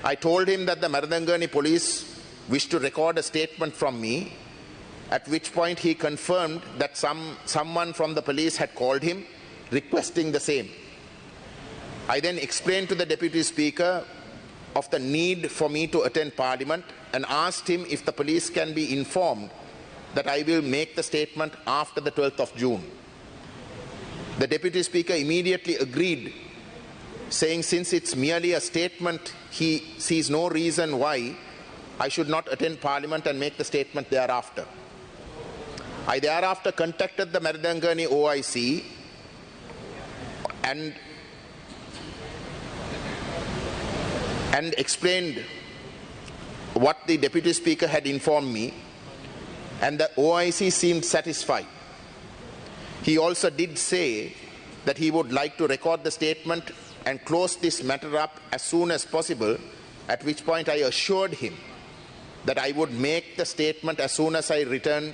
I told him that the Maradangani police wished to record a statement from me, at which point he confirmed that someone from the police had called him requesting the same. I then explained to the Deputy Speaker of the need for me to attend Parliament and asked him if the police can be informed that I will make the statement after the 12th of June. The Deputy Speaker immediately agreed, saying since it's merely a statement, he sees no reason why I should not attend Parliament and make the statement thereafter. I thereafter contacted the Maradangani OIC and explained what the Deputy Speaker had informed me, and the OIC seemed satisfied. He also did say that he would like to record the statement and close this matter up as soon as possible, at which point I assured him that I would make the statement as soon as I returned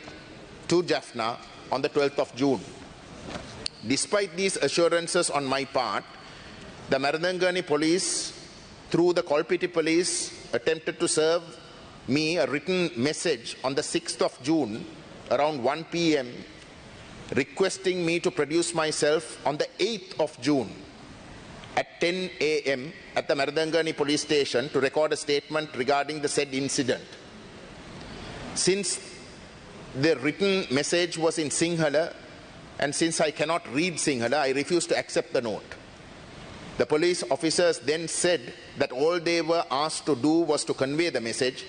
to Jaffna on the 12th of June. Despite these assurances on my part, the Maradangani police, through the Kolpiti police, attempted to serve me a written message on the 6th of June around 1 p.m. requesting me to produce myself on the 8th of June at 10 a.m. at the Maradangani police station to record a statement regarding the said incident. Since the written message was in Sinhala, and since I cannot read Sinhala, I refused to accept the note. The police officers then said that all they were asked to do was to convey the message,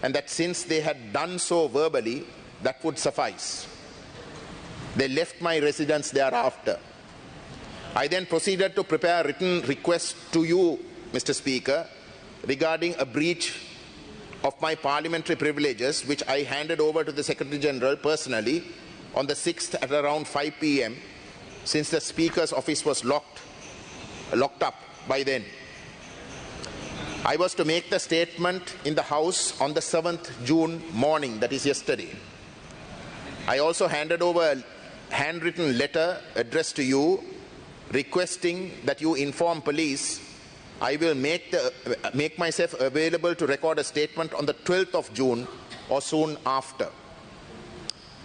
and that since they had done so verbally, that would suffice. They left my residence thereafter. I then proceeded to prepare a written request to you, Mr. Speaker, regarding a breach of my parliamentary privileges, which I handed over to the Secretary General personally on the 6th at around 5 p.m. since the Speaker's office was locked up by then. I was to make the statement in the House on the 7th June morning, that is yesterday. I also handed over a handwritten letter addressed to you requesting that you inform police I will make myself available to record a statement on the 12th of June or soon after.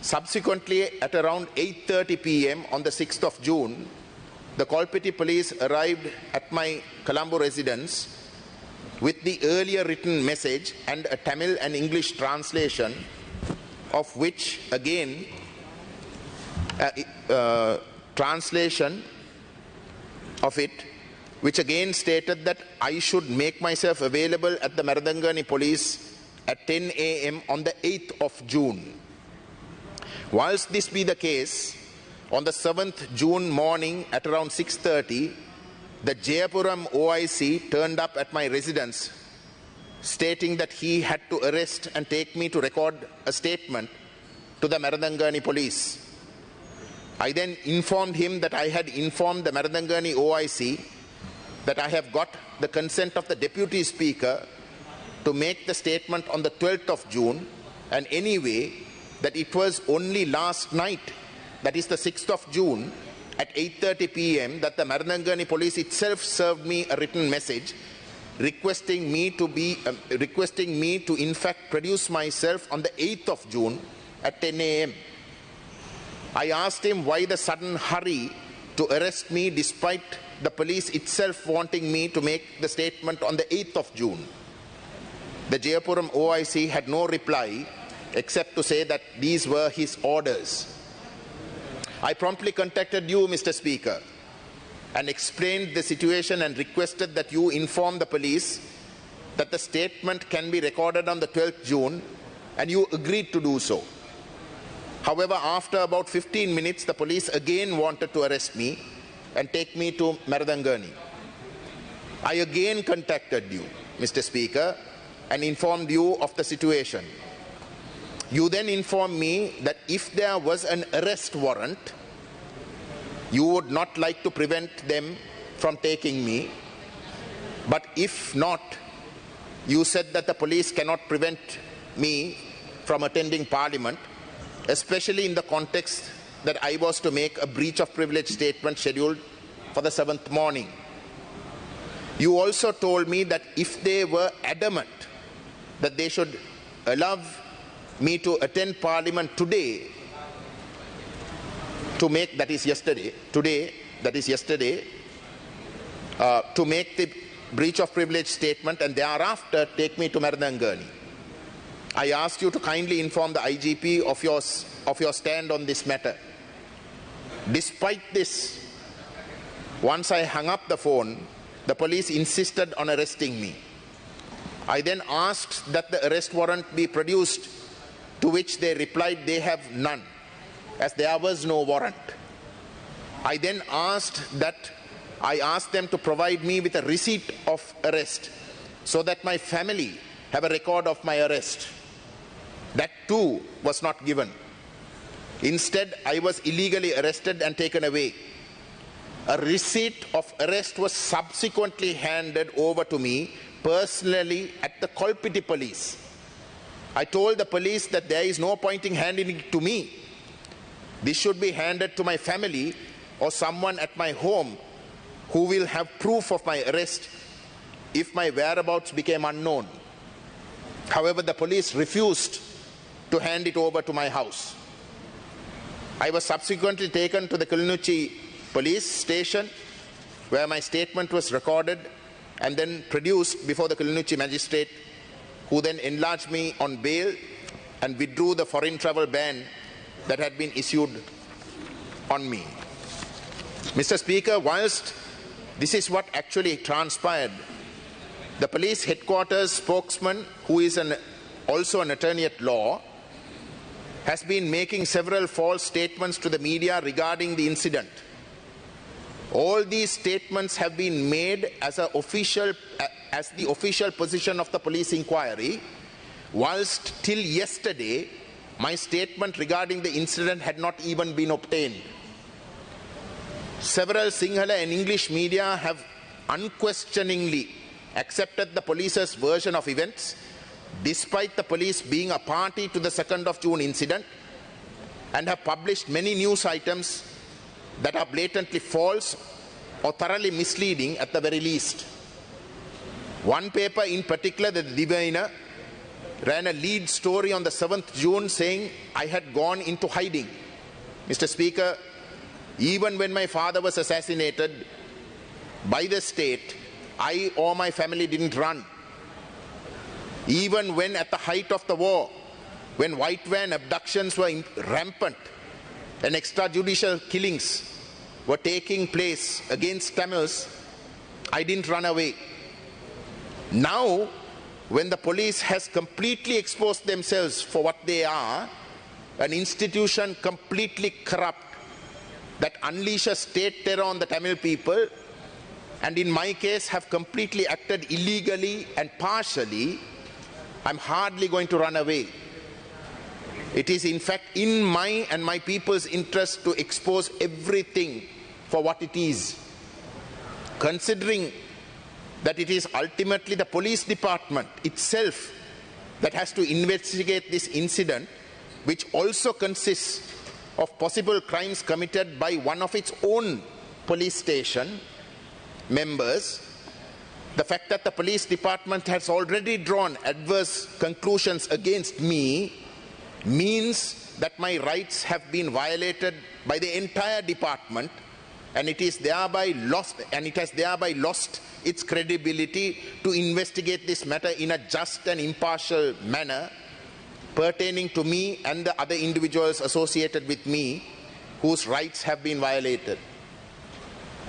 Subsequently, at around 8:30 p.m. on the 6th of June, the Kolpiti police arrived at my Colombo residence with the earlier written message and a Tamil and English translation, of which again translation of it, which again stated that I should make myself available at the Maradangani police at 10 a.m. on the 8th of June. Whilst this be the case, on the 7th June morning at around 6:30, the Jayapuram OIC turned up at my residence stating that he had to arrest and take me to record a statement to the Maradangani police. I then informed him that I had informed the Maradangani OIC that I have got the consent of the Deputy Speaker to make the statement on the 12th of June, and anyway that it was only last night, that is the 6th of June at 8:30 p.m. that the Maradangani police itself served me a written message requesting me to in fact produce myself on the 8th of June at 10 a.m. I asked him why the sudden hurry to arrest me despite the police itself wanting me to make the statement on the 8th of June. The Jayapuram OIC had no reply except to say that these were his orders. I promptly contacted you, Mr. Speaker, and explained the situation and requested that you inform the police that the statement can be recorded on the 12th June, and you agreed to do so. However, after about 15 minutes, the police again wanted to arrest me and take me to Maradangani. I again contacted you, Mr. Speaker, and informed you of the situation. You then informed me that if there was an arrest warrant, you would not like to prevent them from taking me. But if not, you said that the police cannot prevent me from attending Parliament, especially in the context that I was to make a breach of privilege statement scheduled for the 7th morning. You also told me that if they were adamant that they should allow me to attend Parliament today, to make, that is yesterday, to make the breach of privilege statement and thereafter take me to Maradangani. I asked you to kindly inform the IGP of your stand on this matter. Despite this, once I hung up the phone, the police insisted on arresting me. I then asked that the arrest warrant be produced, to which they replied they have none, as there was no warrant. I then asked them to provide me with a receipt of arrest so that my family have a record of my arrest. That too was not given. Instead, I was illegally arrested and taken away. A receipt of arrest was subsequently handed over to me personally at the Kolpiti police. I told the police that there is no point in handing it to me. This should be handed to my family or someone at my home who will have proof of my arrest if my whereabouts became unknown. However, the police refused to hand it over to my house. I was subsequently taken to the Kilinochchi police station, where my statement was recorded and then produced before the Kilinochchi magistrate, who then enlarged me on bail and withdrew the foreign travel ban that had been issued on me. Mr. Speaker, whilst this is what actually transpired, the police headquarters spokesman, who is also an attorney at law, has been making several false statements to the media regarding the incident. All these statements have been made as the official position of the police inquiry, whilst till yesterday my statement regarding the incident had not even been obtained. Several Sinhala and English media have unquestioningly accepted the police's version of events, despite the police being a party to the 2nd of June incident, and have published many news items that are blatantly false or thoroughly misleading at the very least. One paper in particular, the Divina, ran a lead story on the 7th June saying I had gone into hiding. Mr. Speaker, even when my father was assassinated by the state, I or my family didn't run. Even when at the height of the war, when white van abductions were rampant and extrajudicial killings were taking place against Tamils, I didn't run away. Now, when the police has completely exposed themselves for what they are, an institution completely corrupt that unleashes state terror on the Tamil people, and in my case have completely acted illegally and partially, I'm hardly going to run away. It is in fact in my and my people's interest to expose everything for what it is. Considering that it is ultimately the police department itself that has to investigate this incident, which also consists of possible crimes committed by one of its own police station members, the fact that the police department has already drawn adverse conclusions against me means that my rights have been violated by the entire department, and it has thereby lost its credibility to investigate this matter in a just and impartial manner pertaining to me and the other individuals associated with me, whose rights have been violated.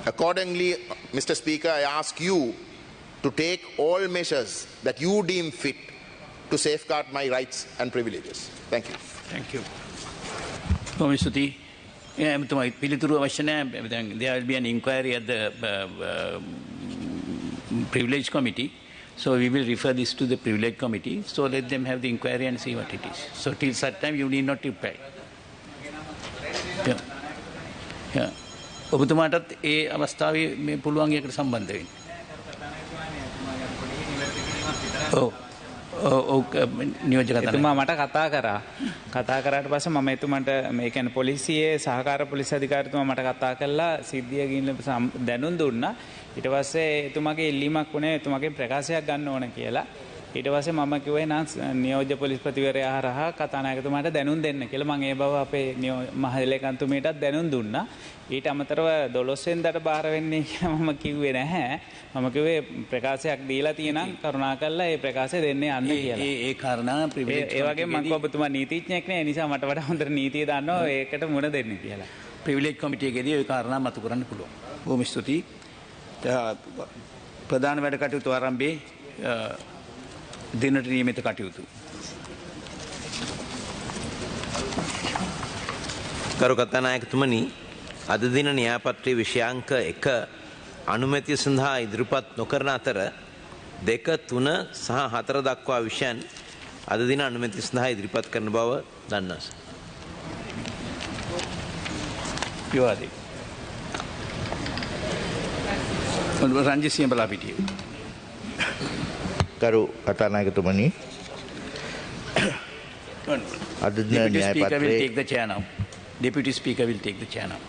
Accordingly, Mr. Speaker, I ask you to take all measures that you deem fit to safeguard my rights and privileges. Thank you. Thank you. Komisuti, there will be an inquiry at the Privilege Committee. So we will refer this to the Privilege Committee. So let them have the inquiry and see what it is. So till such time you need not reply. Yeah. Yeah. ඔබතුමාටත් ඒ අවස්ථාවේ මේ පුළුවන් එකට සම්බන්ධ වෙන්න. එතුමා මට කතා කරාට පස්සේ මම එතුමාට මේ කියන්නේ පොලිසියේ සහකාර පොලිස් අධිකාරිතුමා මට කතා කළා සිද්ධිය ගිහින් දැනුම් දුන්නා. ඊට පස්සේ එතුමාගේ ඉල්ලීමක් වුණේ එතුමාගේ ප්‍රකාශයක් ගන්න ඕන කියලා. ඊට පස්සේ මම කිව්වේ නම් නියෝජ්‍ය පොලිස්පතිවරයා හරහා කතානායකතුමාට දැනුම් දෙන්න කියලා. මම ඒ බව අපේ මහ ලේකම්තුමියටත් දැනුම් දුන්නා. ඊට අමතරව 12 වෙනිදාට බාර වෙන්නේ කියලා මම කිව්වේ නැහැ. මම කිව්වේ ප්‍රකාශයක් දීලා තියෙනම් කරුණාකරලා ඒ ප්‍රකාශය දෙන්න යන්න කියලා. ඒ කාරණා ප්‍රිවිලේජ් ඒ වගේම මම කිව්වා ඔබතුමා නීතිඥයෙක් නේ. ඒ නිසා මට වඩා හොඳට නීතිය දන්නවා ඒකට මුණ දෙන්න කියලා. ප්‍රිවිලේජ් කමිටියකදී ඒ කාරණා මතු කරන්න පුළුවන්. බොහොම ස්තුතියි. ප්‍රධාන වැඩ කටයුතු ආරම්භයේ දිනට නියමිත කටයුතු. ගරු කතානායකතුමනි, අද දින න්‍යායපත්‍රයේ විෂයාංක 1 අනුමැතිය සඳහා ඉදිරිපත් නොකරන අතර 2, 3 සහ 4 දක්වා විෂයන් අද දින අනුමැතිය සඳහා ඉදිරිපත් කරන බව දන්නවා. යෝවාදී. රංජිත් සිංහ බලාපිටිය. ගරු කතානායකතුමනි, අද දින Deputy Speaker will න්‍යායපත්‍රයේ take the chair now. Deputy Speaker will take the chair now.